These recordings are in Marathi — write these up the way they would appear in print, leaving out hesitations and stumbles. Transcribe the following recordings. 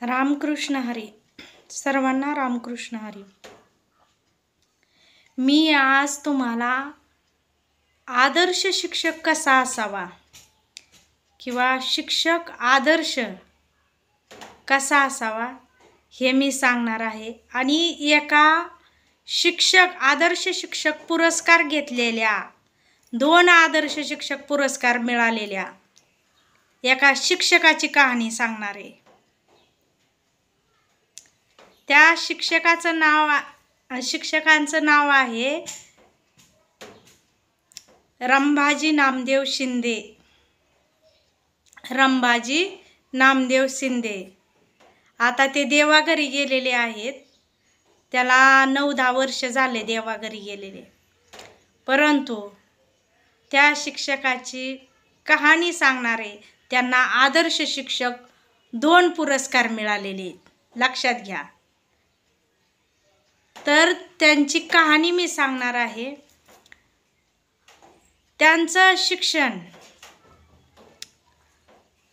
रामकृष्ण हरी. सर्वांना रामकृष्ण हरी. मी आज तुम्हाला आदर्श शिक्षक कसा असावा किंवा शिक्षक आदर्श कसा असावा हे मी सांगणार आहे. आणि एका आदर्श शिक्षक पुरस्कार घेतलेल्या, 2 आदर्श शिक्षक पुरस्कार मिळालेल्या एका शिक्षकाची कहाणी सांगणार आहे. त्या शिक्षकांचं नाव आहे रंभाजी नामदेव शिंदे. रंभाजी नामदेव शिंदे. आता ते देवाघरी गेलेले आहेत. त्याला 9-10 वर्ष झाले देवाघरी गेलेले. परंतु त्या शिक्षकाची कहाणी सांगणारे, त्यांना आदर्श शिक्षक 2 पुरस्कार मिळालेले. लक्षात घ्या. तर त्यांची कहाणी मी सांगणार आहे. त्यांचं शिक्षण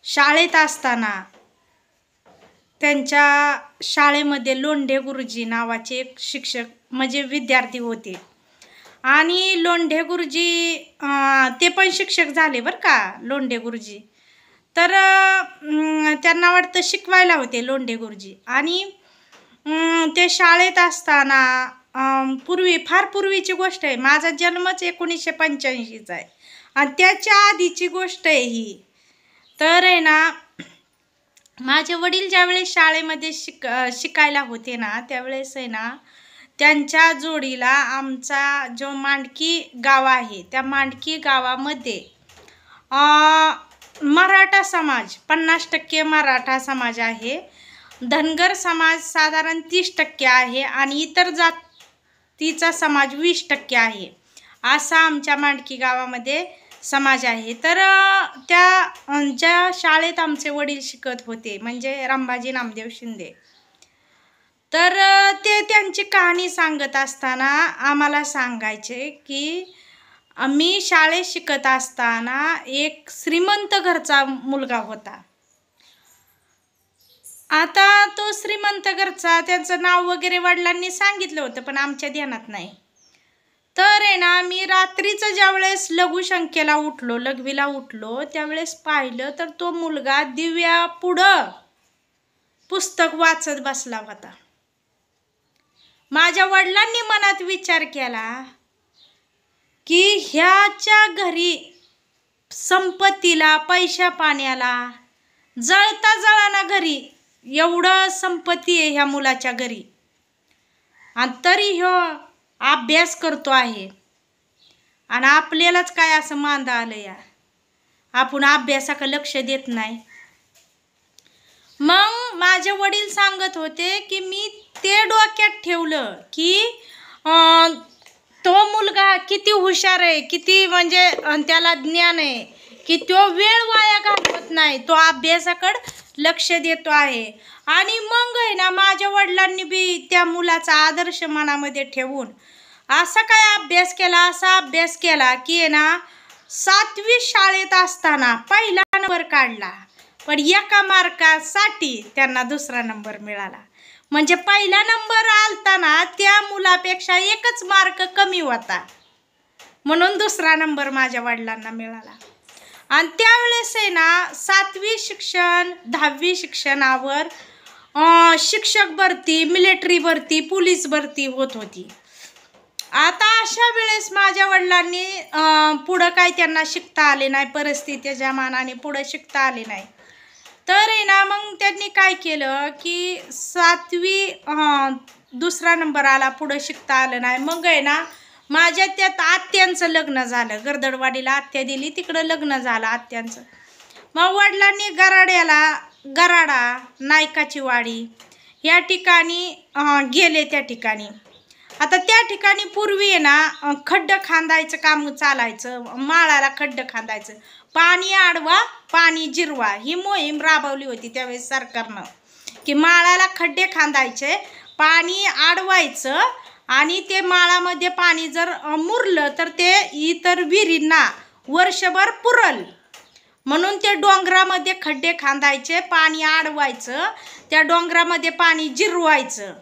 शाळेत असताना त्यांच्या शाळेमध्ये लोंढे गुरुजी नावाचे एक शिक्षक म्हणजे विद्यार्थी होते. आणि लोंढे गुरुजी ते पण शिक्षक झाले बरं का. लोंढे गुरुजी तर त्यांना वाटतं शिकवायला होते लोंढे गुरुजी. आणि ते शाळेत असताना फार पूर्वीची गोष्ट आहे. माझा जन्मच 1985चा आहे आणि त्याच्या आधीची गोष्ट आहे ही. तर आहे ना, माझे वडील ज्यावेळेस शाळेमध्ये शिकायला होते ना, त्यावेळेस आहे ना, त्यांच्या जोडीला आमचा जो मांडकी गाव आहे, त्या मांडकी गावामध्ये मराठा समाज 50% मराठा समाज आहे. धनगर समाज साधारण 30% आहे आणि इतर जातीचा समाज 20% आहे. असा आमच्या मांडकी गावामध्ये समाज आहे. तर ज्या शाळेत आमचे वडील शिकत होते म्हणजे रंभाजी नामदेव शिंदे, तर ते त्यांची कहाणी सांगत असताना आम्हाला सांगायचे की मी शाळेत शिकत असताना एक श्रीमंत घरचा मुलगा होता. आता तो श्रीमंत घरचा, त्यांचं नाव वगैरे वडिलांनी सांगितलं होतं पण आमच्या ध्यानात नाही. तर आहे ना, मी रात्रीचं ज्यावेळेस लघवीला उठलो त्यावेळेस पाहिलं तर तो मुलगा दिव्या पुढं पुस्तक वाचत बसला होता. माझ्या वडिलांनी मनात विचार केला की ह्याच्या घरी संपत्तीला, पैशा पाण्याला जळता जळाना घरी एवढं संपत्ती आहे ह्या मुलाच्या घरी, आणि तरी ह्यो अभ्यास करतो आहे. आणि आपल्यालाच काय असं मांदा आलं या, आपण अभ्यासाकडे लक्ष देत नाही. मग माझे वडील सांगत होते की मी ते डोक्यात ठेवलं की तो मुलगा किती हुशार आहे, किती म्हणजे त्याला ज्ञान आहे, की तो वेळ वाया घालवत नाही, तो अभ्यासाकडे लक्ष देतो आहे. आणि मग आहे ना, माझ्या वडिलांनी बी त्या मुलाचा आदर्श मनामध्ये ठेवून असा अभ्यास केला की आहे ना, 7वी शाळेत असताना पहिला नंबर काढला, पण एका मार्कासाठी त्यांना 2रा नंबर मिळाला. म्हणजे पहिला नंबर आलताना त्या मुलापेक्षा 1च मार्क कमी होता, म्हणून 2रा नंबर माझ्या वडिलांना मिळाला. आणि त्यावेळेस आहे ना, 7वी शिक्षण 10वी शिक्षणावर शिक्षक भरती, मिलिटरी भरती, पोलीस भरती होत होती. आता अशा वेळेस माझ्या वडिलांनी पुढं काय त्यांना शिकता आले नाही, परिस्थितीच्या मानाने पुढं शिकता आले नाही. तर आहे ना, मग त्यांनी काय केलं की 7वी 2रा नंबर आला, पुढं शिकता आलं नाही. मग आहे ना, माझ्या त्यात आत्यांचं लग्न झालं. गर्दडवाडीला आत्या दिली, तिकडं लग्न झालं आत्यांचं. मग वडिलांनी गराडा नायकाची वाडी या ठिकाणी गेले. त्या ठिकाणी आता त्या ठिकाणी पूर्वी आहे ना, खड्डं खांदायचं काम चालायचं. माळाला खड्डं खांदायचं, पाणी अडवा पाणी जिरवा ही मोहीम राबवली होती त्यावेळेस सरकारनं, की माळाला खड्डे खांदायचे, पाणी अडवायचं आणि ते माळामध्ये पाणी जर मुरलं तर ते इतर विहिरींना वर्षभर पुरल. म्हणून ते डोंगरामध्ये खड्डे खांदायचे, पाणी अडवायचं, त्या डोंगरामध्ये पाणी जिरवायचं,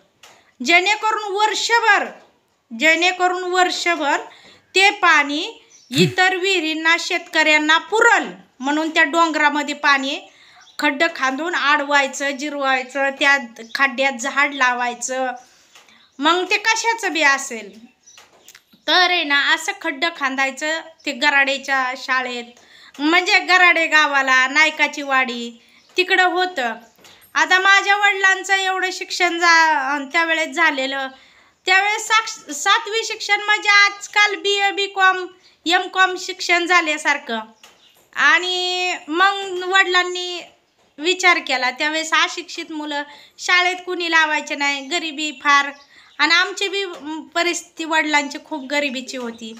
जेणेकरून वर्षभर ते पाणी इतर विहिरींना, शेतकऱ्यांना पुरल म्हणून त्या डोंगरामध्ये पाणी खड्डं खांदून अडवायचं, जिरवायचं, त्या खड्ड्यात झाड लावायचं. मग ते कशाचं बी असेल तर आहे ना, असं खड्डं खांदायचं. ते गराडेच्या शाळेत, म्हणजे गराडे गावाला नायकाची वाडी तिकडं होतं. आता माझ्या वडिलांचं एवढं शिक्षण त्यावेळेस झालेलं, त्यावेळेस 7वी शिक्षण म्हणजे आजकाल BA BCom MCom शिक्षण झाल्यासारखं. आणि मग वडिलांनी विचार केला, त्यावेळेस अशिक्षित मुलं शाळेत कुणी लावायचे नाही, गरिबी फार, आणि आमची बी परिस्थिती वडिलांची खूप गरिबीची होती.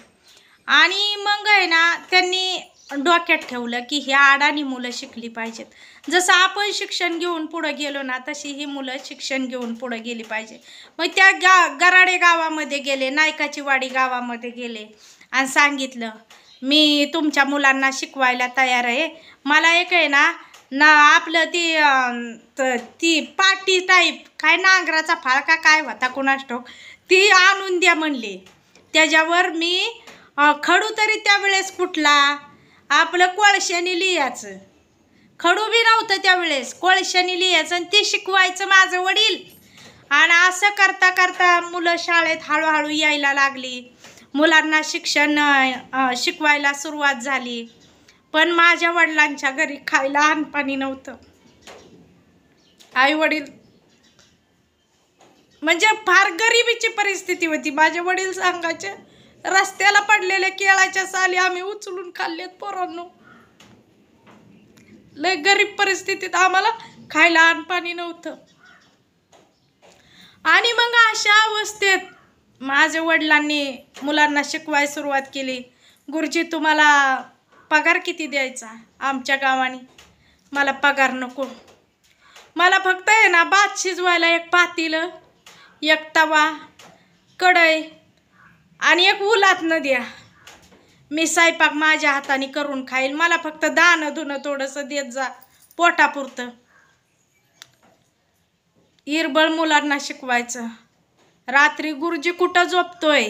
आणि मग आहे ना, त्यांनी डोक्यात ठेवलं की ह्या अडाणी मुलं शिकली पाहिजेत. जसं आपण शिक्षण घेऊन पुढं गेलो ना, तशी ही मुलं शिक्षण घेऊन पुढं गेली पाहिजे. मग त्या गराडे गावामध्ये गेले, नायकाची वाडी गावामध्ये गेले आणि सांगितलं, मी तुमच्या मुलांना शिकवायला तयार आहे. मला एक आहे ना आपलं ती पाटी टाईप काय नांगराचा फाळका काय होता कुणास ठाऊक, ती आणून द्या म्हणले. त्याच्यावर मी खडू तरी त्यावेळेस कुठला, आपलं कोळशाने लिहायचं, खडू बी नव्हतं त्यावेळेस, कोळशाने लिहायचं आणि ते शिकवायचं माझं वडील. आणि असं करता करता मुलं शाळेत हळूहळू यायला लागली, मुलांना शिकवायला सुरुवात झाली. पण माझ्या वडिलांच्या घरी खायला अन्नपाणी नव्हतं. आई वडील म्हणजे फार गरिबीची परिस्थिती होती. माझे वडील सांगायचे, रस्त्याला पडलेल्या केळाच्या साली आम्ही उचलून खाल्लेत पोरांनो. लय गरीब परिस्थितीत आम्हाला खायला अन्नपाणी नव्हतं. आणि मग अशा अवस्थेत माझ्या वडिलांनी मुलांना शिकवायला सुरुवात केली. गुरुजी तुम्हाला पगार किती द्यायचा? आमच्या गावाने मला पगार नको, मला फक्त आहे ना भात शिजवायला एक पातेलं, एक तवा, कढई आणि एक उलातनं द्या. मी स्वयंपाक माझ्या हाताने करून खाईल, मला फक्त दाणं धुणं थोडंसं देत जा पोटापुरतं. हिरबळ मुलांना शिकवायचं. रात्री गुरुजी कुठं झोपतोय,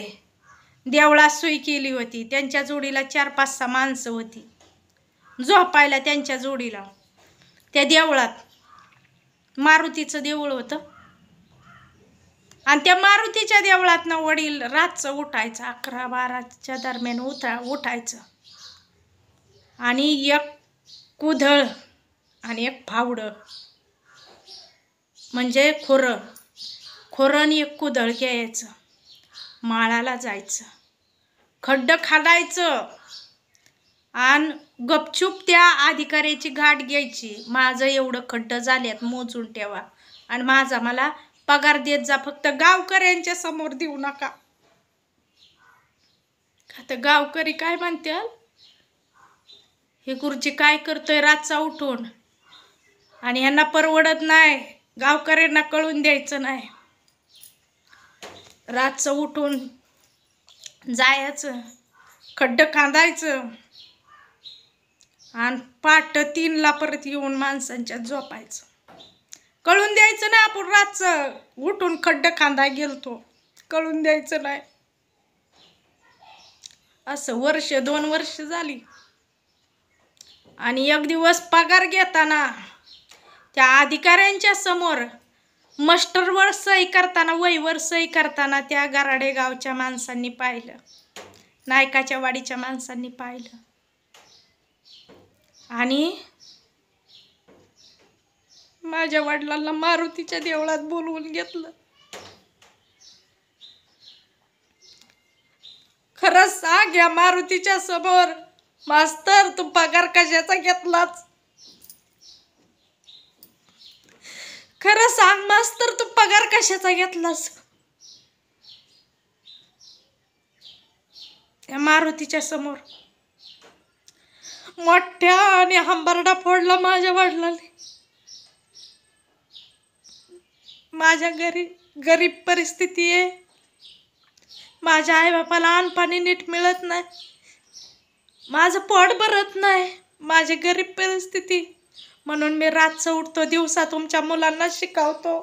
देवळात सोय केली होती. त्यांच्या जोडीला 4-5-6 माणसं होती झोपायला त्यांच्या जोडीला. त्या देवळात मारुतीचं देऊळ होतं आणि त्या मारुतीच्या देवळातनं वडील रातचं उठायचं, 11-12च्या दरम्यान उठायचं आणि एक कुधळ आणि एक फावडं म्हणजे खोरं आणि एक कुदळ घ्यायचं, माळाला जायचं, खड्डं खांदायचं आणि गपचूप त्या अधिकाऱ्याची गाठ घ्यायची. माझं एवढं खड्डं झाल्यात मोजून ठेवा आणि मला पगार देत जा, फक्त गावकऱ्यांच्या समोर देऊ नका. आता गावकरी काय म्हणतील, हे गुरुजी काय करतोय रातचा उठून, आणि ह्यांना परवडत नाही, गावकऱ्यांना कळून द्यायचं नाही. रातचं उठून जायचं, खड्डं खांदायचं आणि पहाटे 3ला परत येऊन माणसांच्या झोपायचं. कळून द्यायचं नाही आपण रातचं उठून खड्डं खांदा गेलतो, कळून द्यायचं नाही. असं 1-2 वर्ष झाली. आणि एक दिवस पगार घेताना त्या अधिकाऱ्यांच्या समोर मास्टरवर सही करताना, वहीवर सही करताना त्या गराडे गावच्या माणसांनी पाहिलं, नायकाच्या वाडीच्या माणसांनी पाहिलं. आणि माझ्या वडिलांना मारुतीच्या देवळात बोलवून घेतलं. खरंच सांग या मारुतीच्या समोर, मास्तर तू पगार कशाचा घेतलाच? खरं सांग मास्तर तू पगार कशाचा घेतलास? या मारुतीच्या समोर मोठ्या आणि हंबरडा फोडला माझ्या वडिलांनी. माझ्या घरी गरीब परिस्थिती आहे, माझ्या आई बापाला अन्नपाणी नीट मिळत नाही, माझं पोट भरत नाही, माझी गरीब परिस्थिती, म्हणून मी रातचं उठतो, दिवसा तुमच्या मुलांना शिकवतो,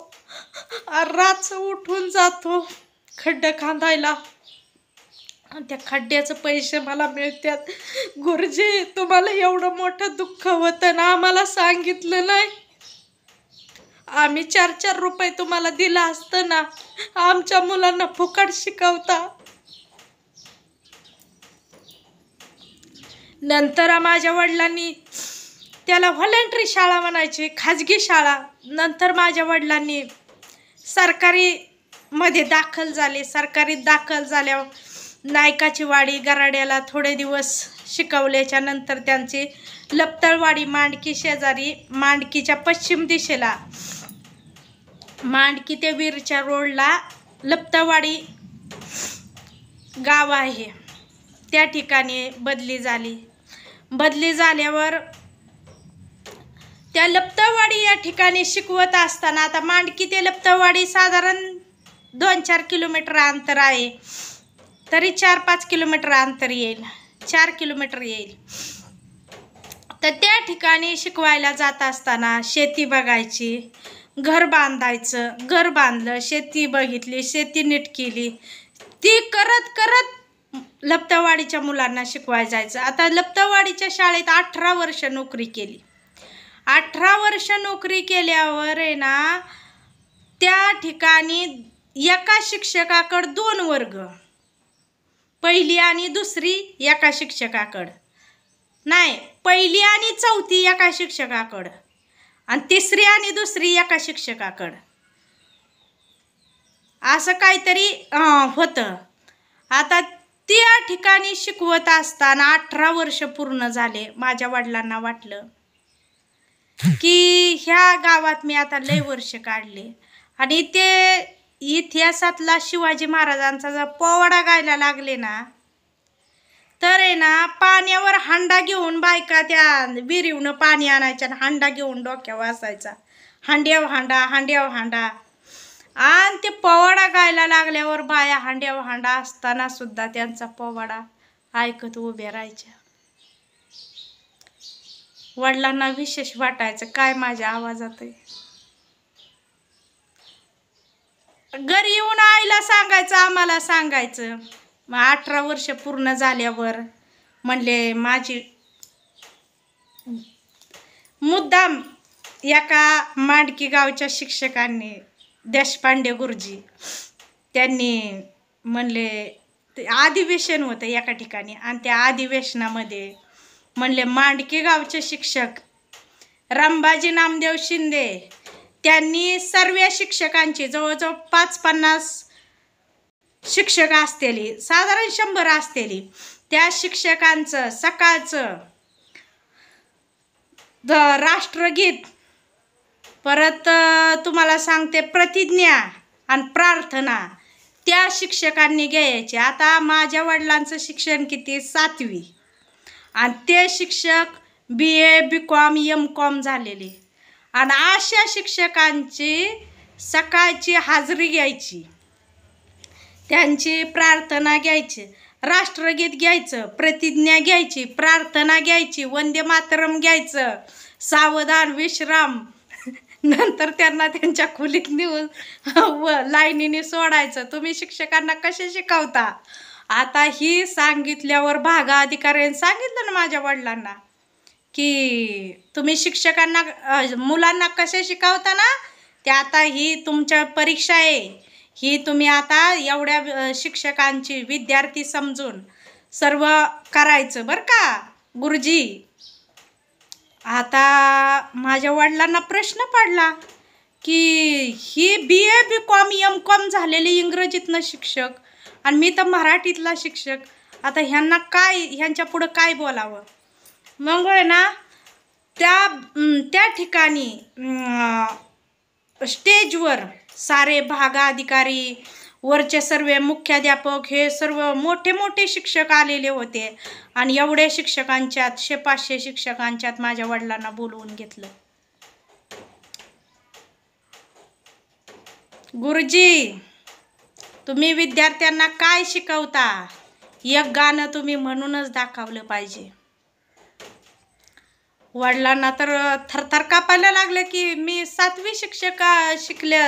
रातचं उठून जातो खड्डे खांदायला, आणि त्या खड्ड्याचं पैसे मला मिळतात. गुरुजी, तुम्हाला एवढं मोठं दुःख होतं ना, आम्हाला सांगितलं नाही. आम्ही 4-4 रुपये तुम्हाला दिला असतं ना, आमच्या मुलांना फुकट शिकवता. नंतर माझ्या वडिलांनी, त्याला व्हॉलेंटरी शाळा म्हणायची, खाजगी शाळा, नंतर माझ्या वडिलांनी सरकारी मध्ये दाखल झाले. सरकारीत दाखल झाल्यावर नायकाची वाडी गराड्याला थोडे दिवस शिकवल्याच्या नंतर त्यांची लपतळवाडी, मांडकी शेजारी, मांडकीच्या पश्चिम दिशेला, मांडकी ते वीरच्या रोडला लपतळवाडी गाव आहे, त्या ठिकाणी बदली झाली. बदली झाल्यावर त्या लपतळवाडी या ठिकाणी शिकवत असताना, आता मांडकी ते लपतळवाडी साधारण 2-4 किलोमीटर अंतर आहे, तरी 4-5 किलोमीटर अंतर येईल, 4 किलोमीटर येईल. तर त्या ठिकाणी शिकवायला जात असताना शेती बघायची, घर बांधायचं, घर बांधलं, शेती बघितली, शेती नीट केली, ती करत करत लपतळवाडीच्या मुलांना शिकवायला जायचं. आता लपतळवाडीच्या शाळेत 18 वर्ष नोकरी केली. 18 वर्ष नोकरी केल्यावर आहे ना, त्या ठिकाणी एका शिक्षकाकडं 2 वर्ग, पहिली आणि दुसरी एका शिक्षकाकडं नाही, पहिली आणि चौथी एका शिक्षकाकडं, आणि तिसरी आणि दुसरी एका शिक्षकाकडं, असं काहीतरी होतं. आता त्या ठिकाणी शिकवत असताना 18 वर्ष पूर्ण झाले. माझ्या वडिलांना वाटलं की ह्या गावात मी आता लय वर्ष काढले, आणि ते इतिहासातला शिवाजी महाराजांचा जर पोवाडा गायला लागले ना, तर आहे ना, पाण्यावर हांडा घेऊन बायका त्या विहिरीवनं पाणी आणायच्या, हांडा घेऊन डोक्यावर असायचा, हांड्याव हांडा, हांड्याव हांडा. आणि ते पोवाडा गायला लागल्यावर बाया हांड्याव हांडा असताना सुद्धा त्यांचा पोवाडा ऐकत उभ्या राहायच्या. वडिलांना विशेष वाटायचं, काय माझ्या आवाजात आहे. घरी येऊन आईला सांगायचं, आम्हाला सांगायचं. मग 18 वर्ष पूर्ण झाल्यावर म्हणले, माझी मुद्दाम एका मांडकी गावच्या शिक्षकांनी, देशपांडे गुरुजी, त्यांनी म्हणले, ते अधिवेशन होतं एका ठिकाणी, आणि त्या अधिवेशनामध्ये म्हणले, मांडकी गावचे शिक्षक रंबाजी नामदेव शिंदे, त्यांनी सर्व शिक्षकांची, जवळजवळ 5-50 शिक्षक असतेली, साधारण 100 असतेली, त्या शिक्षकांचं सकाळचं राष्ट्रगीत, परत तुम्हाला सांगते प्रतिज्ञा आणि प्रार्थना, त्या शिक्षकांनी घ्यायची. आता माझ्या वडिलांचं शिक्षण किती, 7वी, आणि ते शिक्षक BA BCom MCom झालेले, आणि अशा शिक्षकांची सकाळची हाजरी घ्यायची, त्यांची प्रार्थना घ्यायची, राष्ट्रगीत घ्यायचं, प्रतिज्ञा घ्यायची, प्रार्थना घ्यायची, वंदे मातरम घ्यायचं, सावधान विश्राम, नंतर त्यांना त्यांच्या खोलीत नेऊन लाईनीने सोडायचं. तुम्ही शिक्षकांना कसे शिकवता? आता ही सांगितल्यावर भागा अधिकाऱ्यांनी सांगितलं ना माझ्या वडिलांना की तुम्ही शिक्षकांना मुलांना कसे शिकवता ना, ते आता ही तुमच्या परीक्षा आहे, ही तुम्ही आता एवढ्या शिक्षकांची विद्यार्थी समजून सर्व करायचं बरं का गुरुजी. आता माझ्या वडिलांना प्रश्न पडला की ही BA BCom MCom झालेली इंग्रजीतनं शिक्षक, आणि मी तर मराठीतला शिक्षक, आता ह्यांना काय, ह्यांच्या पुढं काय बोलावं. मग आहे ना, त्या ठिकाणी स्टेजवर सारे भागा अधिकारी, वरचे सर्व मुख्याध्यापक, हे सर्व मोठे मोठे शिक्षक आलेले होते, आणि एवढ्या शिक्षकांच्यात 100-500 शिक्षकांच्यात माझ्या वडिलांना बोलवून घेतलं. गुरुजी, तुम्ही विद्यार्थ्यांना काय शिकवता, एक गाणं तुम्ही म्हणूनच दाखवलं पाहिजे. वडिलांना तर थरथर कापायला लागलं की मी 7वी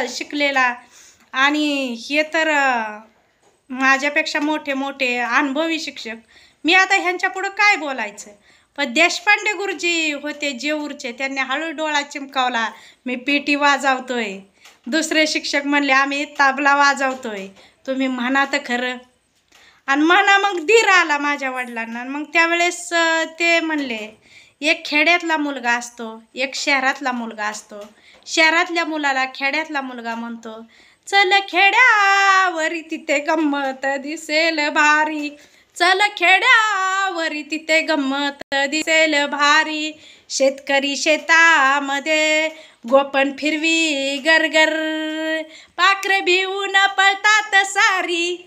शिकलेला आणि हे तर माझ्यापेक्षा मोठे मोठे अनुभवी शिक्षक. मी आता ह्यांच्या पुढं काय बोलायचं. पण देशपांडे गुरुजी होते जेऊरचे, त्यांनी हळू डोळा चिमकावला, मी पेटी वाजवतोय. दुसरे शिक्षक म्हणले आम्ही तबला वाजवतोय. तुम्ही म्हणा तर खरं. आणि म्हणा मग धीर आला माझ्या वडिलांना. मग त्यावेळेस ते म्हणले एक खेड्यातला मुलगा असतो, एक शहरातला मुलगा असतो. शहरातल्या मुलाला खेड्यातला मुलगा म्हणतो, चल खेड्यावरी तिथे गंमत दिसेल भारी, चल खेड्यावरी तिथे गंमत दिसेल भारी. शेतकरी शेतामध्ये गोपन फिरवी गरगर, पाखरे भिवून पळतात सारी,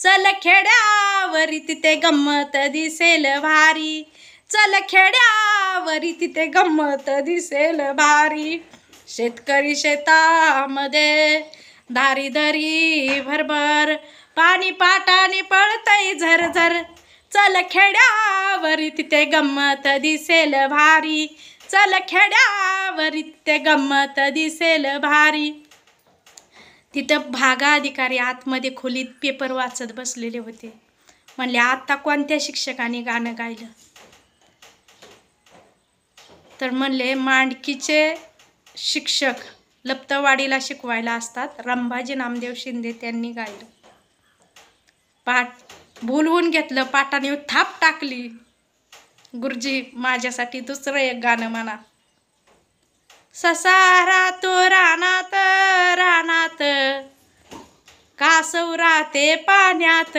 चल खेड्यावरी तिथे गंमत दिसेल भारी, चल खेड्यावरी तिथे गंमत दिसेल भारी. शेतकरी शेतामध्ये धारी धरी भरभर, पाणी पाटाने पळतय झरझर, चल खेड्यावरी तिथे गंमत दिसेल भारी, चल खेड्यावरी तिथे गंमत दिसेल भारी. तिथं भागा अधिकारी आतमध्ये खोलीत पेपर वाचत बसलेले होते. म्हणले आता कोणत्या शिक्षकाने गाणं गायलं. तर म्हणले मांडकीचे शिक्षक लपतवाडीला शिकवायला असतात, रंभाजी नामदेव शिंदे त्यांनी गायलं. पाठ बोलवून घेतलं, पाटाने थाप टाकली. गुरुजी माझ्यासाठी दुसरं एक गाणं म्हणा. ससा राहतो रानात रानात, कासव राहते पाण्यात,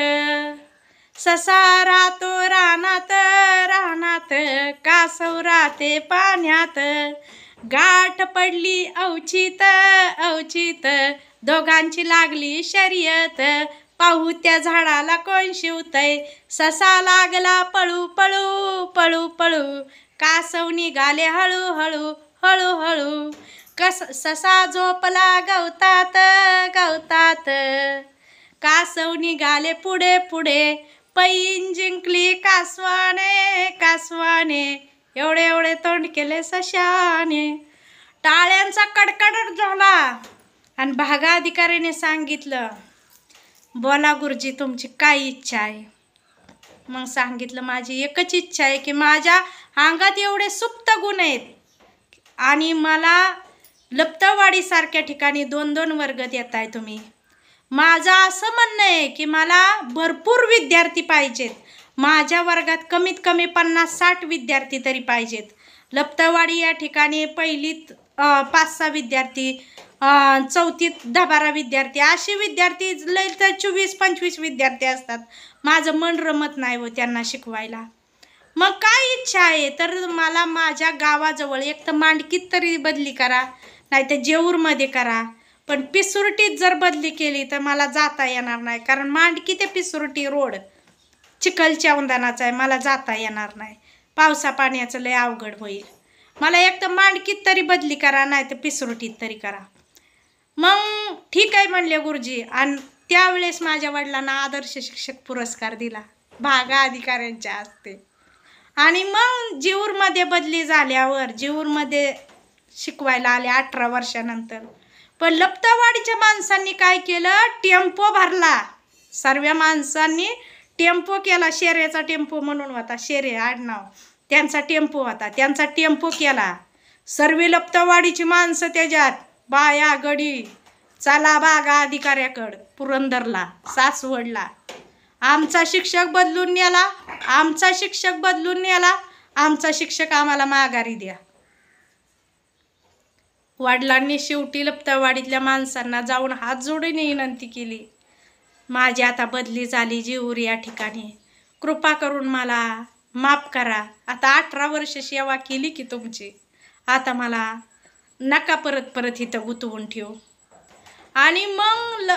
ससा राहतो रानात रानात, कासव राहते पाण्यात. गाठ पडली अवचित अवचित, दोघांची लागली शर्यत, पाहू त्या झाडाला कोण शिवतय, ससा लागला पळू पळू पळू पळू, कासव निघाले हळू हळू हळू हळू. ससा झोपला गवतात गवतात, कासव निघाले पुढे पुढे, पैन जिंकली कासवाने कासवाने, एवढे एवढे तोंड केले सशाने. टाळ्यांचा कडकडट झाला आणि भागा अधिकाऱ्याने सांगितलं, बोला गुरुजी तुमची काय इच्छा आहे. मग सांगितलं माझी एकच इच्छा आहे की माझ्या अंगात एवढे सुप्त गुण आहेत आणि मला लपतवाडीसारख्या ठिकाणी 2-2 वर्ग देताय तुम्ही. माझं असं म्हणणं आहे की मला भरपूर विद्यार्थी पाहिजेत. माझ्या वर्गात कमीत कमी 50-60 विद्यार्थी तरी पाहिजेत. लपतवाडी या ठिकाणी पहिलीत 5-6 विद्यार्थी, चौथीत 10-12 विद्यार्थी, असे विद्यार्थी लय तर 24-25 विद्यार्थी असतात. माझं मन रमत नाही हो त्यांना शिकवायला. मग काय इच्छा आहे तर मला माझ्या गावाजवळ एक तर मांडकीत तरी बदली करा, नाही तर जेऊरमध्ये करा. पण पिसुर्टीत जर बदली केली तर मला जाता येणार नाही, कारण मांडकी ते पिसुर्टी रोड चिखलच्या उंदानाचा आहे, मला जाता येणार नाही. पावसा पाण्याचं लय अवघड होईल. मला एक तर मांडकीत तरी बदली करा, नाही तर पिसुर्टीत तरी करा. मग ठीक आहे म्हणले गुरुजी. आणि त्यावेळेस माझ्या वडिलांना आदर्श शिक्षक पुरस्कार दिला भागा अधिकाऱ्यांच्या हस्ते. आणि मग जेऊरमध्ये बदली झाल्यावर जेऊरमध्ये शिकवायला आले 18 वर्षानंतर. पण लपतवाडीच्या माणसांनी काय केलं, टेम्पो भरला. सर्व माणसांनी टेम्पो केला. शेऱ्याचा टेम्पो म्हणून होता, शेरे आडनाव, त्यांचा टेम्पो होता. त्यांचा टेम्पो केला. सर्व लपतवाडीची माणसं त्याच्यात, बाया गडी, चला बागा अधिकाऱ्याकडं पुरंदरला सासवडला. आमचा शिक्षक बदलून नेला, आमचा शिक्षक बदलून नेला, आमचा शिक्षक आम्हाला माघारी द्या. वडिलांनी शेवटी लपतवाडीतल्या माणसांना जाऊन हात जोडून विनंती केली, माझी आता बदली झाली जेऊर या ठिकाणी, कृपा करून मला माफ करा. आता 18 वर्ष सेवा केली की तुमची, आता मला नका परत इथं गुंतवून ठेवू. आणि मग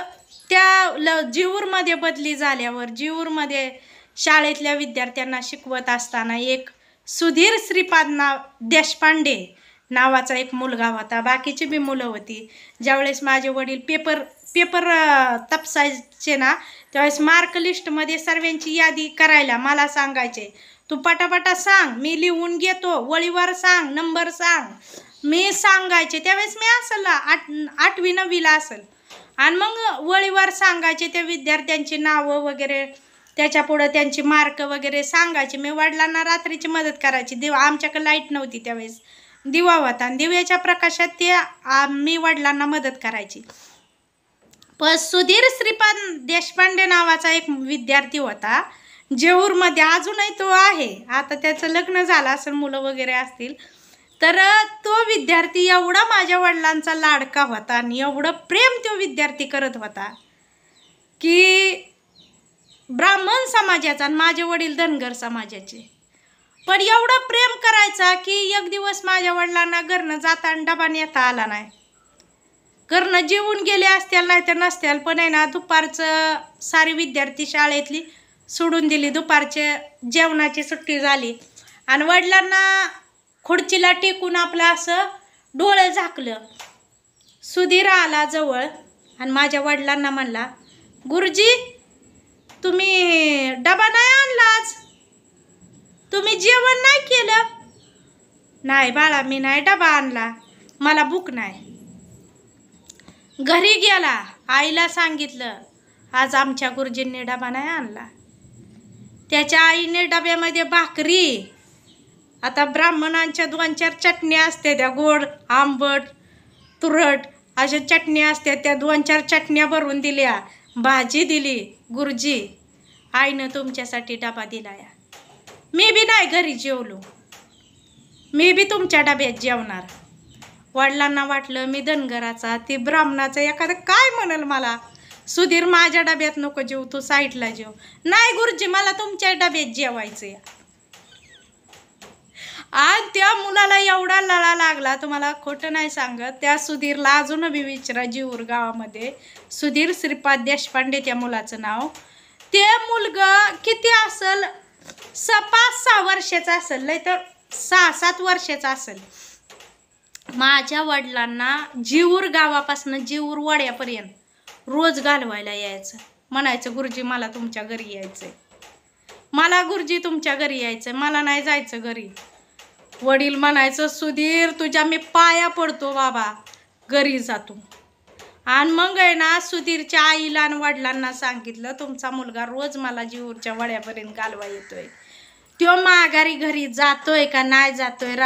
जेऊरमध्ये बदली झाल्यावर जेऊरमध्ये शाळेतल्या विद्यार्थ्यांना शिकवत असताना एक सुधीर श्रीपाद देशपांडे नावाचा एक मुलगा होता. बाकीची बी मुलं होती. ज्यावेळेस माझे वडील पेपर तपासायचे ना, त्यावेळेस मार्क लिस्टमध्ये सर्वांची यादी करायला मला सांगायचे, तू पटापटा सांग, मी लिहून घेतो, वळीवर सांग, नंबर सांग. मी सांगायचे त्यावेळेस मी असेल 8वी 9वीला असेल, आणि मग वळीवर सांगायचे त्या विद्यार्थ्यांची नावं वगैरे, त्याच्या पुढं त्यांची मार्क वगैरे सांगायचे. मी वडिलांना रात्रीची मदत करायची. आमच्याकडे लाईट नव्हती त्यावेळेस, दिवा होता, आणि दिव्याच्या प्रकाशात ते मी वडिलांना मदत करायची. पण सुधीर श्रीपाद देशपांडे नावाचा एक विद्यार्थी होता जेऊरमध्ये, अजूनही तो आहे. आता त्याचं लग्न झालं असेल, मुलं वगैरे असतील. तर तो विद्यार्थी एवढा माझ्या वडिलांचा लाडका होता आणि एवढं प्रेम तो विद्यार्थी करत होता की ब्राह्मण समाजाचा, आणि माझे वडील धनगर समाजाचे. पण एवढं प्रेम करायचा की एक दिवस माझ्या वडिलांना घरनं जाताना डबा नेता आला नाही. घरनं जेवून गेले असतील नाही तर नसतील, पण आहे ना दुपारचं सारी विद्यार्थी शाळेतली सोडून दिली. दुपारच्या जेवणाची सुट्टी झाली आणि वडिलांना खुर्चीला टेकून आपलं असं डोळं झाकलं. सुधीर आला जवळ आणि माझ्या वडिलांना म्हणला, गुरुजी तुम्ही डबा नाही आणला आज, तुम्ही जेवण नाही केलं. नाही बाळा, मी नाही डबा आणला, मला भूक नाही. घरी गेला, आईला सांगितलं आज आमच्या गुरुजींनी डबा नाही आणला. त्याच्या आईने डब्यामध्ये भाकरी, आता ब्राह्मणांच्या 2-4 चटण्या असते, त्या गोड आंबट तुरट अशा चटण्या असतात, त्या 2-4 चटण्या भरून दिल्या, भाजी दिली. गुरुजी आईनं तुमच्यासाठी डबा दिलाय. मी बी नाही घरी जेवलो, मी बी तुमच्या डब्यात जेवणार. वडिलांना वाटलं मी धनगराचा, ती ब्राह्मणाचा, एखादं काय म्हणाल मला, सुधीर माझ्या डब्यात नको जेव, तू साईडला जेव. नाही गुरुजी, मला तुमच्या डब्यात जेवायचं. आज त्या मुलाला एवढा लळा लागला, तुम्हाला खोटं नाही सांगत. त्या सुधीरला अजून बी विचारा, जेऊर गावामध्ये सुधीर श्रीपाद देशपांडे त्या मुलाचं नाव. ते मुलगं किती असेल, 5-6 वर्षाचा असेल, नाही तर 6-7 वर्षाचा असेल. माझ्या वडिलांना जेऊर गावापासून जेऊर वाड्यापर्यंत रोज घालवायला यायचं. म्हणायचं गुरुजी मला तुमच्या घरी यायचंय, मला गुरुजी तुमच्या घरी यायचंय, मला नाही जायचं घरी. वडील म्हणायचं सुधीर तुझ्या मी पाया पडतो बाबा, घरी जातो. आणि मग आहे ना सुधीरच्या आईला आणि वडिलांना सांगितलं तुमचा मुलगा रोज मला जेऊरच्या वड्यापर्यंत घालवा येतोय, तो माघारी घरी जातोय का नाही जातोय,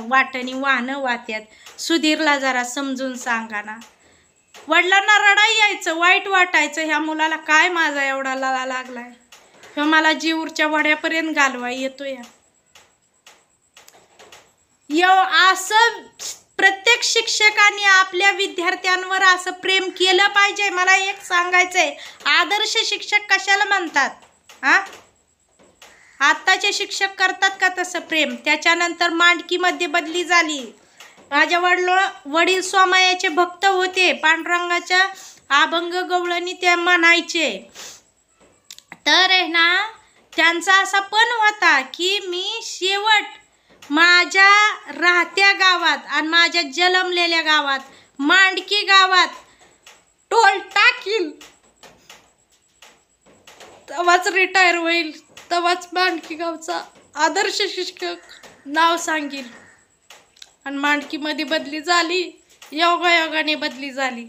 वाटणी वाहनं वाहत्यात, सुधीरला जरा समजून सांगा ना. वडिलांना रडाई यायचं, वाईट वाटायचं, ह्या मुलाला काय माझा एवढा लळा लागलाय, ह्यो मला जेऊरच्या वड्यापर्यंत घालवा येतोय. असं प्रत्येक शिक्षकांनी आपल्या विद्यार्थ्यांवर असं प्रेम केलं पाहिजे. मला एक सांगायचंय, आदर्श शिक्षक कशाला म्हणतात? आत्ताचे शिक्षक करतात का तसं प्रेम? त्याच्यानंतर मांडकीमध्ये बदली झाली. माझ्या वडील सोमयाचे भक्त होते, पांडुरंगाच्या अभंग गवळणी ते म्हणायचे. तर आहे ना त्यांचा असा पण होता की मी शेवट माझ्या राहत्या गावात आणि माझ्या जन्मलेल्या गावात मांडकी गावात टोल टाकील, तेव्हाच रिटायर होईल, तेव्हाच मांडकी गावचा आदर्श शिक्षक नाव सांगेल. आणि मांडकीमध्ये बदली झाली, योगायोगाने बदली झाली.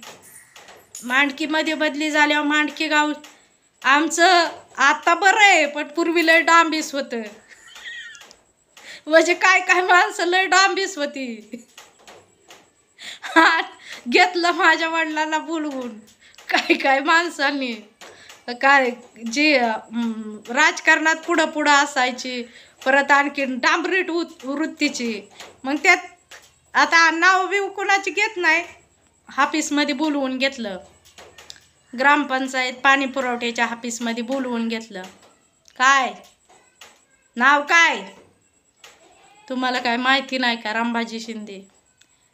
मांडकीमध्ये बदली झाल्यावर मांडकी गाव आमचं आता बरं आहे, पण पूर्वी लय डांबीस होतं. म्हणजे काय काय माणसं लय डांबीस होती. घेतलं माझ्या वडिलांना बोलवून, काय काय माणसांनी काय जी राजकारणात पुढं पुढं असायची, परत आणखीन डांबरीट वृत्तीची. मग त्यात आता नाव बिव कोणाची घेत नाही, ऑफिसमध्ये बोलवून घेतलं, ग्रामपंचायत पाणी पुरवठ्याच्या ऑफिसमध्ये बोलवून घेतलं. काय नाव काय तुम्हाला काय माहिती नाही का? रामबाजी शिंदे.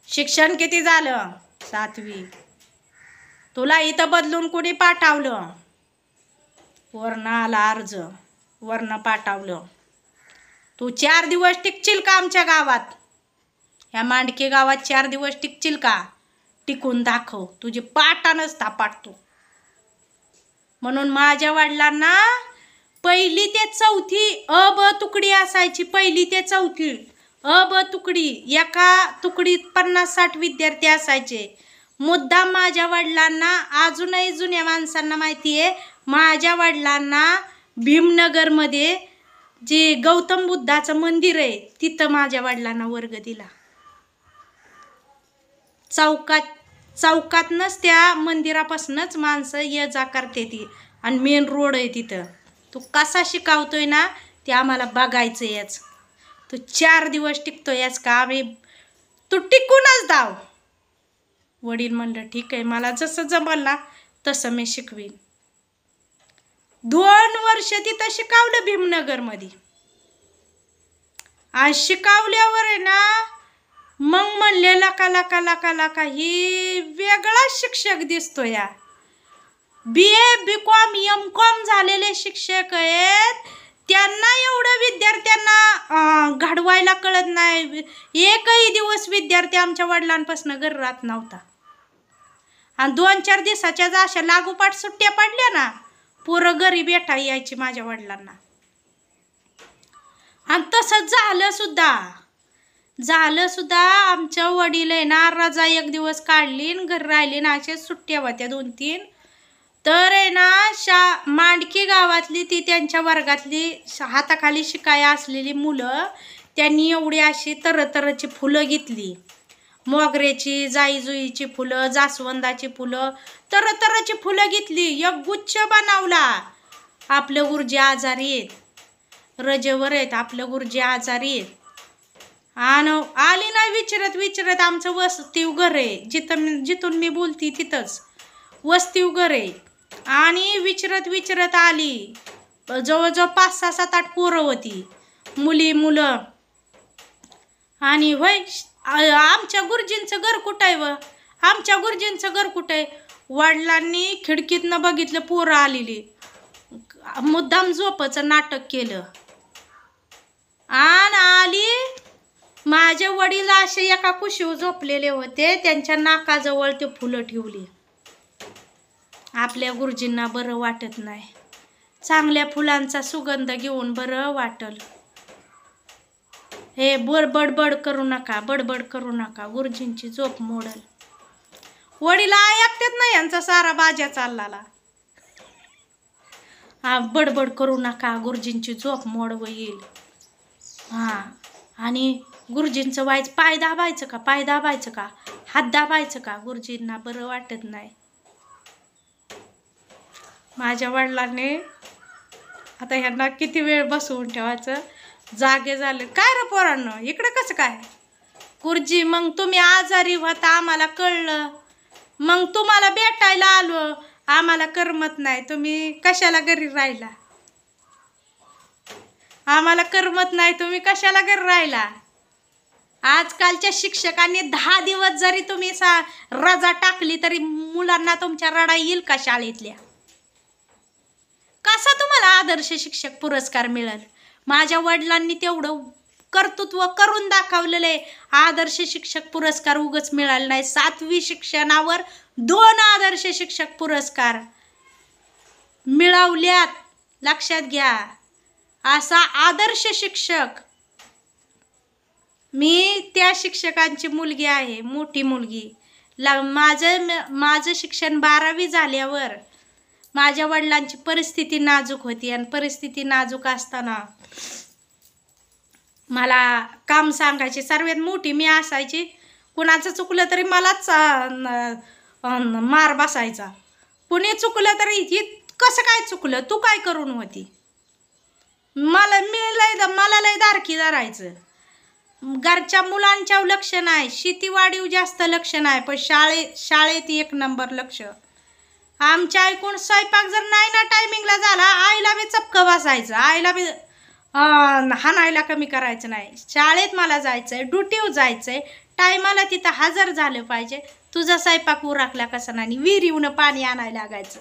शिक्षण किती झालं? 7वी. तुला इथं बदलून कुणी पाठवलं? वरनं आला अर्ज, वरनं पाठवलं. तू 4 दिवस टिकशील का आमच्या गावात? ह्या मांडके गावात 4 दिवस टिकशील का? टिकून दाखव, तुझी पाटानच थापाटतो. म्हणून माझ्या वडिलांना पहिली ते चौथी अ ब तुकडी असायची. पहिली ते चौथी अ ब तुकडी, एका तुकडीत 50-60 विद्यार्थी असायचे. मुद्दाम माझ्या वडिलांना, अजूनही जुन्या माणसांना माहिती आहे, माझ्या वडिलांना भीमनगरमध्ये जे गौतम बुद्धाचं मंदिर आहे तिथं माझ्या वडिलांना वर्ग दिला. चौकातनंच त्या मंदिरापासूनच माणसं ये जा करते ती, आणि मेन रोड आहे तिथं. तू कसा शिकवतोय ना ते आम्हाला बघायचं याच. तू 4 दिवस टिकतो याच का? आम्ही तू टिकूनच दाव. वडील म्हणलं ठीक आहे, मला जसं जमल ना तसं मी शिकवीन. 2 वर्ष तिथं शिकवलं भीमनगरमध्ये. आज शिकवल्यावर आहे ना मग म्हणले लका लका लका लका ही वेगळाच शिक्षक दिसतो या. BA BCom MCom झालेले शिक्षक आहेत, त्यांना एवढं विद्यार्थ्यांना घडवायला कळत नाही. एकही दिवस विद्यार्थी आमच्या वडिलांपासून घरी राहत नव्हता. आणि 2-4 दिवसाच्या अशा लागोपाठ सुट्ट्या पडल्या ना पोरं घरी भेटा यायची माझ्या वडिलांना. आणि तसंच झालं सुद्धा. आमच्या वडील आहे ना रजा 1 दिवस काढली आणि घरी राहिली ना, अशा सुट्ट्या होत्या 2-3. तर आहे ना मांडकी गावातली ती त्यांच्या वर्गातली हाताखाली शिकाया असलेली मुलं, त्यांनी एवढी अशी तरतरची फुलं घेतली. मोगऱ्याची, जाईजुईची फुलं, जास्वंदाची फुलं, तरतरची फुलं घेतली. एक गुच्छ बनवला. आपलं गुरुजी आजारी आहेत, रजेवर आहेत, आपलं गुरुजी आजारी आहेत. आणि आली नाही विचारत आमचं वस्तीव घर आहे, जिथून मी बोलती तिथंच वस्तीव घर आहे. आणि विचारत आली. जवळजवळ 5-6-7-8 पोरं होती, मुलं. आणि होय आमच्या गुरुजींचं घर कुठं आहे व आमच्या गुरुजींचं घर कुठं आहे? वडिलांनी खिडकीतनं बघितलं पोरं आलेली, मुद्दाम झोपाचं नाटक केलं. आणि आली. माझे वडील असे एका कुशीवर झोपलेले होते, त्यांच्या नाकाजवळ ते फुलं ठेवली. आपल्या गुरुजींना बरं वाटत नाही, चांगल्या फुलांचा सुगंध घेऊन बरं वाटल. हे बडबड करू नका, गुरुजींची झोप मोडल. वडील ऐकतात ना यांचा सारा बाजा चालला. बडबड करू नका, गुरुजींची झोप मोड होईल. आणि गुरुजींचं व्हायचं पाय दाबायचं का, हात दाबायचं का? गुरुजींना बरं वाटत नाही. माझ्या वडिलांनी आता ह्यांना किती वेळ बसवून ठेवायचं, जागे झाले. काय रे पोरांनो, इकडे कसं काय? गुरुजी मग तुम्ही आजारी होता आम्हाला कळलं, मग तुम्हाला भेटायला आलो, आम्हाला करमत नाही, तुम्ही कशाला घरी राहिला? आम्हाला करमत नाही, तुम्ही कशाला घरी राहिला? आजकालच्या शिक्षकांनी 10 दिवस जरी तुम्ही रजा टाकली तरी मुलांना तुमच्या रडा येईल का शाळेतल्या? कसा तुम्हाला आदर्श शिक्षक पुरस्कार मिळेल? माझ्या वडिलांनी तेवढं कर्तृत्व करून दाखवलेलं आहे. आदर्श शिक्षक पुरस्कार उगाच मिळाले नाही. 7वी शिक्षणावर 2 आदर्श शिक्षक पुरस्कार मिळवल्यात, लक्षात घ्या. असा आदर्श शिक्षक. मी त्या शिक्षकांची मुलगी आहे, मोठी मुलगी. माझं शिक्षण 12वी झाल्यावर माझ्या वडिलांची परिस्थिती नाजूक होती, आणि परिस्थिती नाजूक असताना मला काम सांगायची, सर्वात मोठी मी असायची. कुणाचं चुकलं तरी मलाच मार बसायचा. कुणी चुकलं तरी ही कसं काय चुकलं, तू काय करून होती? मला लय दारखी धरायचं. घरच्या मुलांच्या लक्ष नाही, शेतीवाडीव जास्त लक्ष नाही, पण शाळेत 1 नंबर लक्ष. आमच्या ऐकून स्वयंपाक जर नाही ना टायमिंगला झाला, आईला बी चपकं बसायचं, आईला बी हाणायला कमी करायचं नाही. शाळेत मला जायचंय, ड्युटीवर जायचंय, टायमाला तिथं हजर झालं पाहिजे. तुझा स्वयंपाक उरकला कसा नाही, विहिरीवनं पाणी आणायला लागायचं.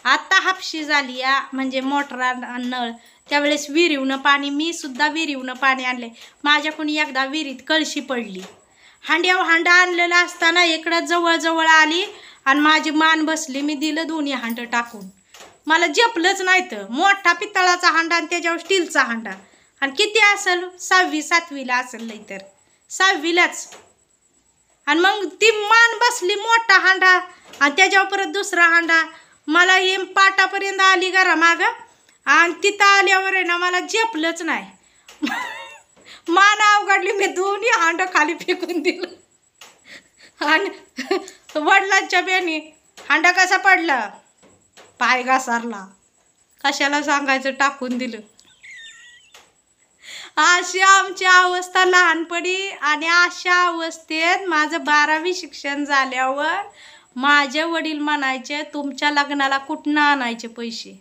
आता हापशी झाली या म्हणजे मोटर नळ, त्यावेळेस विहिरीवनं पाणी, मी सुद्धा विहिरीवनं पाणी आणले. माझ्याकडून एकदा विहिरीत कळशी पडली. हांड्यावर हांडा आणलेला असताना इकडं जवळ आली आणि माझी मान बसली. मी दिलं 2 हांडं टाकून. मला जपलंच नाही. तर मोठा पितळाचा हांडा आणि त्याच्यावर स्टीलचा हांडा. आणि किती असेल 6वी 7वीला असेल लई तर 6वीलाच. आणि मग ती मान बसली मोठा हांडा आणि त्याच्यावर परत दुसरा हांडा. मला हे पाटापर्यंत आली घरा माग आणि तिथं आल्यावर आहे ना मला झेपलंच नाही. मान अवघडली. मी दोन्ही हांड खाली फेकून दिलं. आणि वडिलांच्या बेनी हांडा कसा पडला, पाय घासारला. कशाला सांगायचं, टाकून दिलं. अशी आमची अवस्था लहानपणी. आणि अशा अवस्थेत माझं 12वी शिक्षण झाल्यावर माझे वडील म्हणायचे, तुमच्या लग्नाला कुठनं आणायचे पैसे,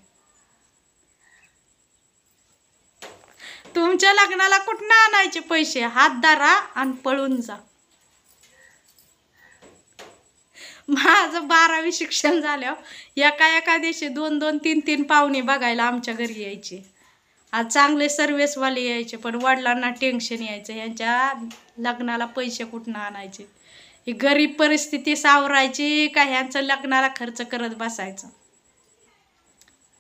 तुमच्या लग्नाला कुठनं आणायचे पैसे, हात धरा आणि पळून जा. माझं 12वी शिक्षण झाल्यावर एका दिवशी 2-2, 3-3 पाहुणे बघायला आमच्या घरी यायचे. आज चांगले सर्व्हिसवाले यायचे, पण वडिलांना टेन्शन यायचं, यांच्या लग्नाला पैसे कुठनं आणायचे. ही गरीब परिस्थिती सावरायची का ह्यांचं लग्नाला खर्च करत बसायचं.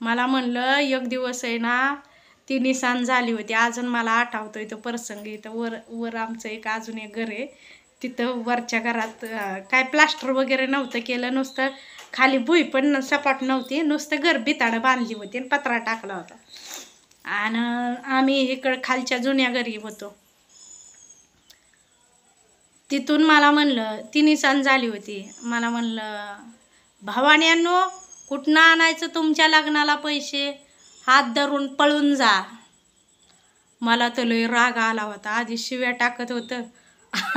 मला म्हणलं एक दिवस आहे ना ती निशाण झाली होती. अजून मला आठवतोय तो प्रसंग. इथं वर आमचं एक अजून एक घर आहे. तिथं वरच्या घरात काय प्लास्टर वगैरे नव्हतं केलं, नुसतं खाली भुई पण सपाट नव्हती, नुसतं घर बिताडं बांधली होती आणि पत्रा टाकला होता. आणि आम्ही इकडं खालच्या जुन्या घरी होतो. तिथून मला म्हणलं, ती निशाण झाली होती, मला म्हणलं, भावाण्यांनो कुठनं आणायचं तुमच्या लग्नाला पैसे, हात धरून पळून जा. मला तर लय राग आला होता. आधी शिव्या टाकत होतं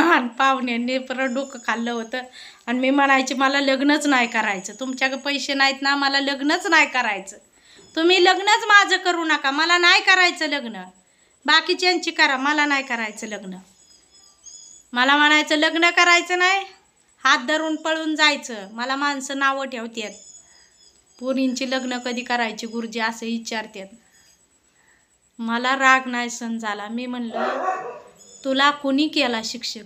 आणि पाहुण्यांनी परत डोकं खाल्लं होतं. आणि मी म्हणायचे मला लग्नच नाही करायचं, तुमच्याकडे पैसे नाहीत ना, मला लग्नच नाही करायचं, तुम्ही लग्नच माझं करू नका, मला नाही करायचं लग्न, बाकीच्यांची करा, मला नाही करायचं लग्न. मला म्हणायचं लग्न करायचं नाही, हात धरून पळून जायचं. मला माणसं नावं ठेवतात, पोरींची लग्न कधी करायची गुरुजी असं विचारतात. मला राग नाही सहन झाला. मी म्हणलं तुला कुणी केला शिक्षक.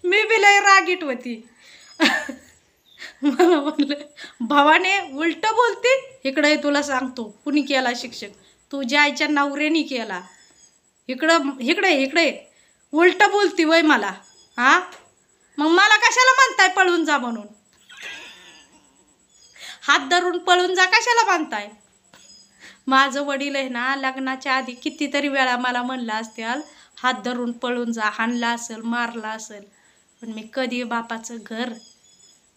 मी बी लय रागीट होती. मला म्हणलं भावाने उलट बोलते, इकडे तुला सांगतो कुणी केला शिक्षक, तुझ्या आईच्या नवऱ्याने केला. इकडे उलट बोलती वय मला. हा मग मला कशाला म्हणताय पळून जा म्हणून, हात धरून पळून जा कशाला म्हणताय. माझं वडील आहे ना लग्नाच्या आधी कितीतरी वेळा मला म्हणलं असतील हात धरून पळून जा, हाणला असेल, मारला असेल, पण मी कधी बापाचं घर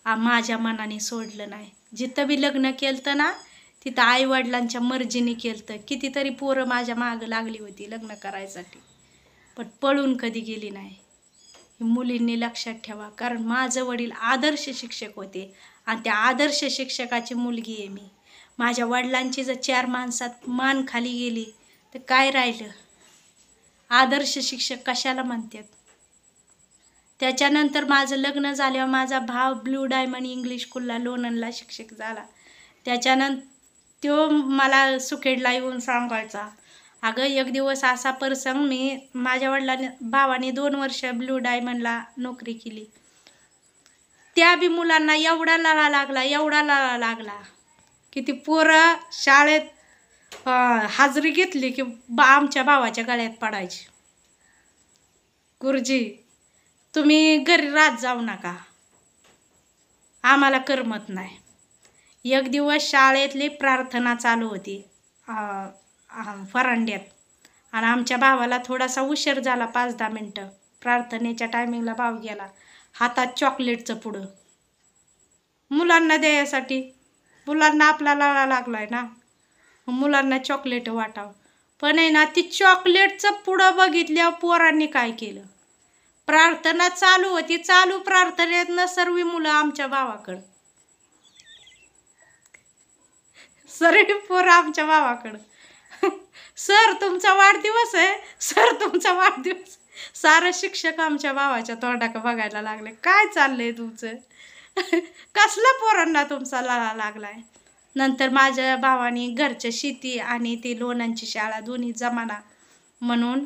माझ्या मनाने सोडलं नाही. जिथं बी लग्न केलं ना तिथं आई वडिलांच्या मर्जीने केलं. कितीतरी पोरं माझ्या मागं लागली होती लग्न करायसाठी, पण पळून कधी गेली नाही. मुलींनी लक्षात ठेवा, कारण माझं वडील आदर्श शिक्षक होते आणि त्या आदर्श शिक्षकाची मुलगी आहे मी. माझ्या वडिलांची जर 4 माणसात मान खाली गेली तर काय राहिलं. आदर्श शिक्षक कशाला म्हणतात. त्याच्यानंतर माझं लग्न झाल्यावर माझा भाव ब्लू डायमंड इंग्लिश स्कूलला लोणंदला शिक्षक झाला. त्याच्यानंतर तो मला सुखेडला येऊन सांगायचा, अगं एक दिवस असा प्रसंग, मी माझ्या भावाने 2 वर्ष ब्लू डायमंडला नोकरी केली. त्या बी मुलांना एवढा लळा लागला की ती पोरं शाळेत हाजरी घेतली की आमच्या भावाच्या गळ्यात पडायची. गुरुजी तुम्ही घरी रात जाऊ नका, आम्हाला करमत नाही. एक दिवस शाळेतली प्रार्थना चालू होती फरांड्यात, आणि आमच्या भावाला थोडासा उशीर झाला, 5-10 मिनटं. प्रार्थनेच्या टायमिंगला भाव गेला, हातात चॉकलेटचं पुडं मुलांना द्यायसाठी. मुलांना आपला लळा लागलाय ना, मुलांना चॉकलेट वाटावं. पण आहे ना ती चॉकलेटचं पुडं बघितल्यावर पोरांनी काय केलं, प्रार्थना चालू होती, चालू प्रार्थनेतनं सर्व मुलं आमच्या भावाकडं, सर्व पोरं आमच्या भावाकडं. सर तुमचा वाढदिवस आहे, सर तुमचा वाढदिवस. सारं शिक्षक आमच्या भावाच्या तोंडाकडं बघायला लागले, काय चाललंय तुमचं, कसला पोरांना तुमचा लळा लागलाय. नंतर माझ्या भावाने घरच्या शेती आणि ती लोणंदची शाळा दोन्ही जमाना म्हणून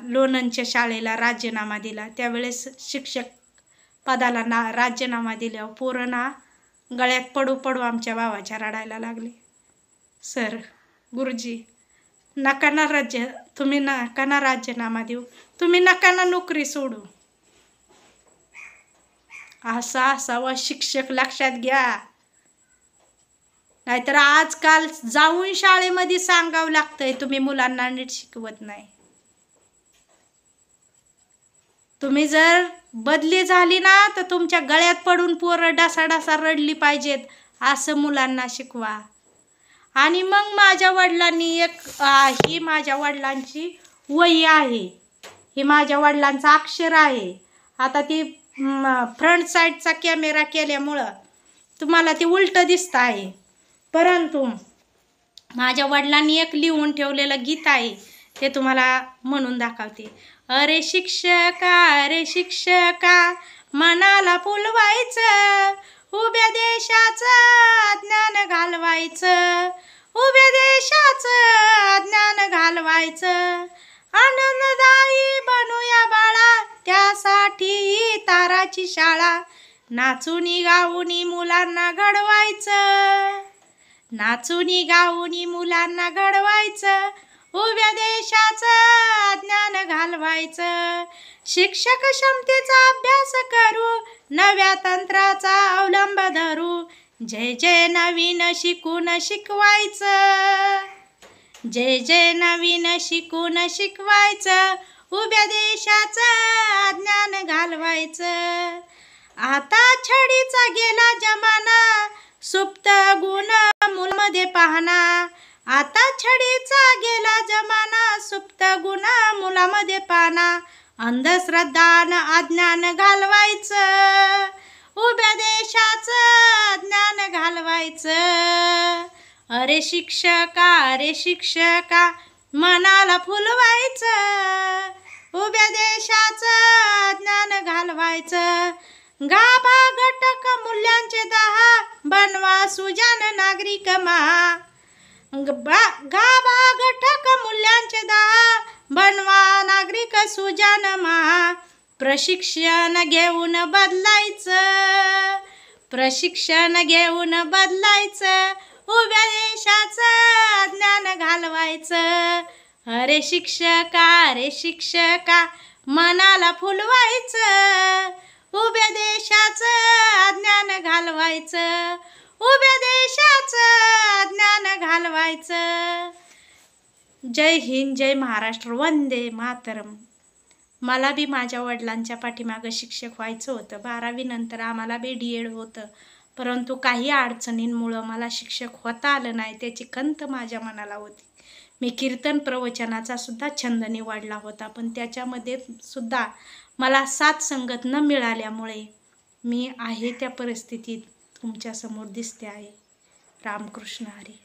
लोणंदच्या शाळेला राजीनामा दिला. त्यावेळेस शिक्षक पदाला राजीनामा दिल्यावर पोरं ना गळ्यात पडू पडू आमच्या भावाच्या रडायला लागले. सर, गुरुजी, नका ना राज्य, तुम्ही नका ना राजीनामा देऊ, तुम्ही नका ना नोकरी सोडू. असा असावा शिक्षक, लक्षात घ्या. नाहीतर आजकाल जाऊन शाळेमध्ये सांगावं लागतंय तुम्ही मुलांना नीट शिकवत नाही. तुम्ही जर बदली झाली ना तर तुमच्या गळ्यात पडून पोरं डासा रडली पाहिजेत असं मुलांना शिकवा. आणि मग माझ्या वडिलांनी ही माझ्या वडिलांची वही आहे, ही माझ्या वडिलांचं अक्षर आहे. आता ती फ्रंट साईडचा कॅमेरा केल्यामुळं तुम्हाला ते उलटं दिसत आहे, परंतु माझ्या वडिलांनी एक लिहून ठेवलेलं गीत आहे, ते तुम्हाला म्हणून दाखवते. अरे शिक्षका मनाला फुलवायचं, उभ्या देशाचं ज्ञान घालवायचं, उभ्या देशाचं ज्ञान घालवायचं. आनंददायी बनूया बाळा, त्यासाठी ताराची शाळा. नाचूनी गाऊनी मुलांना घडवायचं, नाचूनी गाऊनी मुलांना घडवायचं, उभ्या देशाचं ज्ञान घालवायचं. शिक्षक क्षमतेचा अभ्यास करू, नव्या तंत्राचा अवलंब धरू. जय जय नवीन शिकून शिकवायचं, जय जय नवीन शिकून शिकवायचं, उभ्या देशाचं ज्ञान घालवायचं. आता छडीचा गेला जमाना, सुप्त गुण मुलांमध्ये पाहना. आता छडीचा गेला जमाना, सुप्त गुण मुलांमध्ये पाहना. अंधश्रद्धान अज्ञान घालवायचं, उभ्या देशाचं ज्ञान घालवायचं. अरे शिक्षका मनाला फुलवायचं, उभ्या देशाचं ज्ञान घालवायचं. गाभा घटक मूल्यांचे 10 बनवा सुजाण नागरिक महा. गाभा घटक मूल्यांचे 10 बनवा नागरिक सुजाण महा. प्रशिक्षण घेऊन बदलायचं, प्रशिक्षण घेऊन बदलायचं, उभ्या देशाचं ज्ञान घालवायचं. अरे शिक्षका मनाला फुलवायचं, उभ्या देशाचं ज्ञान घालवायचं, उभ्या देशाचं ज्ञान घालवायचं. जय हिंद, जय महाराष्ट्र, वंदे मातरम. मला बी माझ्या वडिलांच्या पाठीमागं शिक्षक व्हायचं होतं. 12वी नंतर आम्हाला बी DED होतं, परंतु काही अडचणींमुळं मला शिक्षक होता आलं नाही. त्याची खंत माझ्या मनाला होती. मी कीर्तन प्रवचनाचा सुद्धा छंद निवडला होता, पण त्याच्यामध्ये सुद्धा मला साथ संगत न मिळाल्यामुळे मी आहे त्या परिस्थितीत तुमच्यासमोर दिसते आहे. रामकृष्ण हरी.